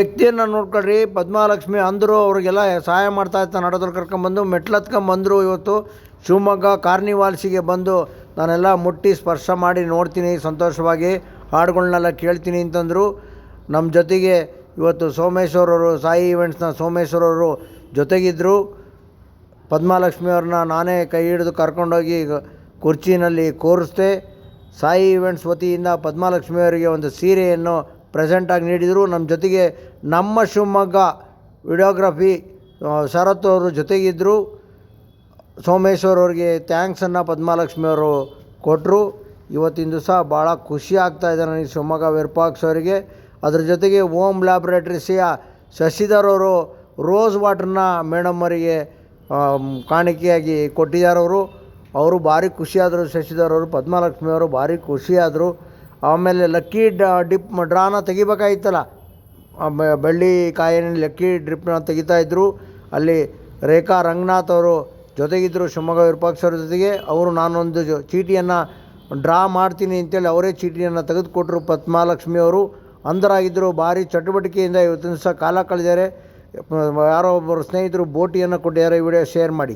ವ್ಯಕ್ತಿಯನ್ನು ನೋಡ್ಕೊಳ್ರಿ. ಪದ್ಮಾಲಕ್ಷ್ಮಿ ಅಂದರು, ಅವ್ರಿಗೆಲ್ಲ ಸಹಾಯ ಮಾಡ್ತಾ ಇರ್ತಾನೆ. ನಡೆದ್ರು ಕರ್ಕೊಂಬಂದು ಮೆಟ್ಲತ್ಕೊಂಬಂದರು. ಇವತ್ತು ಶಿವಮೊಗ್ಗ ಕಾರ್ನಿವಾಲ್ಸಿಗೆ ಬಂದು ನಾನೆಲ್ಲ ಮುಟ್ಟಿ ಸ್ಪರ್ಶ ಮಾಡಿ ನೋಡ್ತೀನಿ, ಸಂತೋಷವಾಗಿ ಹಾಡುಗಳನ್ನೆಲ್ಲ ಕೇಳ್ತೀನಿ ಅಂತಂದರು. ನಮ್ಮ ಜೊತೆಗೆ ಇವತ್ತು ಸೋಮೇಶ್ವರವರು, ಸಾಯಿ ಈವೆಂಟ್ಸ್ನ ಸೋಮೇಶ್ವರವರು ಜೊತೆಗಿದ್ದರು. ಪದ್ಮಾಲಕ್ಷ್ಮಿಯವ್ರನ್ನ ನಾನೇ ಕೈ ಹಿಡಿದು ಕರ್ಕೊಂಡೋಗಿ ಕುರ್ಚಿನಲ್ಲಿ ಕೂರಿಸ್ದೆ. ಸಾಯಿ ಈವೆಂಟ್ಸ್ ವತಿಯಿಂದ ಪದ್ಮಾಲಕ್ಷ್ಮಿಯವರಿಗೆ ಒಂದು ಸೀರೆಯನ್ನು ಪ್ರೆಸೆಂಟಾಗಿ ನೀಡಿದರು. ನಮ್ಮ ಜೊತೆಗೆ ನಮ್ಮ ಶಿವಮೊಗ್ಗ ವಿಡಿಯೋಗ್ರಫಿ ಶರತ್ ಅವರು ಜೊತೆಗಿದ್ದರು. ಸೋಮೇಶ್ವರವ್ರಿಗೆ ಥ್ಯಾಂಕ್ಸನ್ನು ಪದ್ಮಾಲಕ್ಷ್ಮಿಯವರು ಕೊಟ್ಟರು. ಇವತ್ತಿನ ದಿವಸ ಭಾಳ ಖುಷಿ ಆಗ್ತಾಯಿದೆ ನನಗೆ ಶಿವಮೊಗ್ಗ ವಿರೂಪಾಕ್ಷ ಅವರಿಗೆ. ಅದ್ರ ಜೊತೆಗೆ ಓಮ್ ಲ್ಯಾಬ್ರೇಟ್ರಿಸಿಯ ಶಶಿಧರ್ ಅವರು ರೋಸ್ ವಾಟ್ರನ್ನ ಮೇಡಮ್ ಅವರಿಗೆ ಕಾಣಿಕೆಯಾಗಿ ಕೊಟ್ಟಿದ್ದಾರೆ. ಅವರು ಭಾರಿ ಖುಷಿಯಾದರು. ಶಶಿಧರ್ ಅವರು, ಪದ್ಮಾಲಕ್ಷ್ಮಿಯವರು ಭಾರಿ ಖುಷಿಯಾದರು. ಆಮೇಲೆ ಲಕ್ಕಿ ಡ್ರಾನ ತೆಗಿಬೇಕಾಗಿತ್ತಲ್ಲ, ಬೆಳ್ಳಿ ಕಾಯಿನಲ್ಲಿ ಲಕ್ಕಿ ಡ್ರಿಪ್ನ ತೆಗಿತಾಯಿದ್ರು. ಅಲ್ಲಿ ರೇಖಾ ರಂಗನಾಥ್ ಅವರು ಜೊತೆಗಿದ್ದರು ಶಿವಮೊಗ್ಗ ವಿರೂಪಾಕ್ಷರ ಜೊತೆಗೆ. ಅವರು ನಾನೊಂದು ಚೀಟಿಯನ್ನು ಡ್ರಾ ಮಾಡ್ತೀನಿ ಅಂತೇಳಿ ಅವರೇ ಚೀಟಿಯನ್ನು ತೆಗೆದುಕೊಟ್ರು. ಪದ್ಮಾಲಕ್ಷ್ಮಿಯವರು ಅಂಧರಾಗಿದ್ದರು. ಭಾರಿ ಚಟುವಟಿಕೆಯಿಂದ ಇವತ್ತಿನ ದಿವಸ ಕಾಲ ಕಳೆದಿದ್ದಾರೆ. ಯಾರೋ ಒಬ್ಬರು ಸ್ನೇಹಿತರು ಬೋಟಿಯನ್ನು ಕೊಟ್ಟಿದ್ದಾರೆ. ಈ ವಿಡಿಯೋ ಶೇರ್ ಮಾಡಿ.